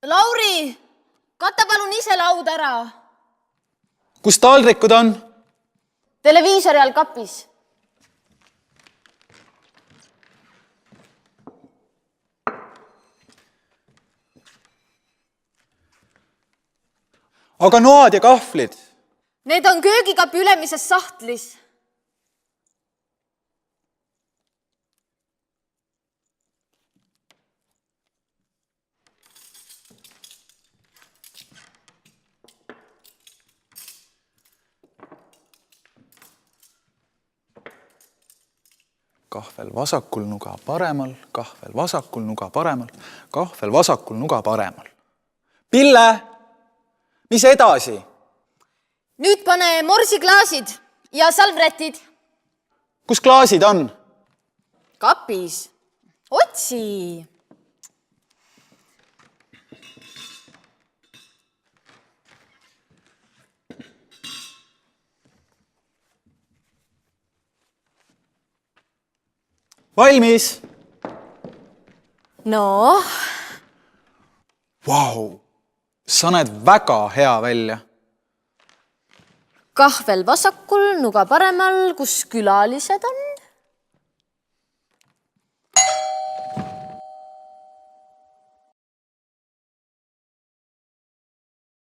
Lauri, kata palun ise laud ära. Kus taldrikud on? Televiisori all kapis. Aga noad ja kahvlid? Need on köögikapi ülemises sahtlis. Kahvel vasakul nuga paremal, kahvel vasakul nuga paremal, kahvel vasakul nuga paremal. Pille, mis edasi? Nüüd pane morsiklaasid ja salvrätid. Kus klaasid on? Kapis. Otsi. Valmis? No? Vau, sa näed väga hea välja. Kahvel vasakul, nuga paremal, kus külalised on?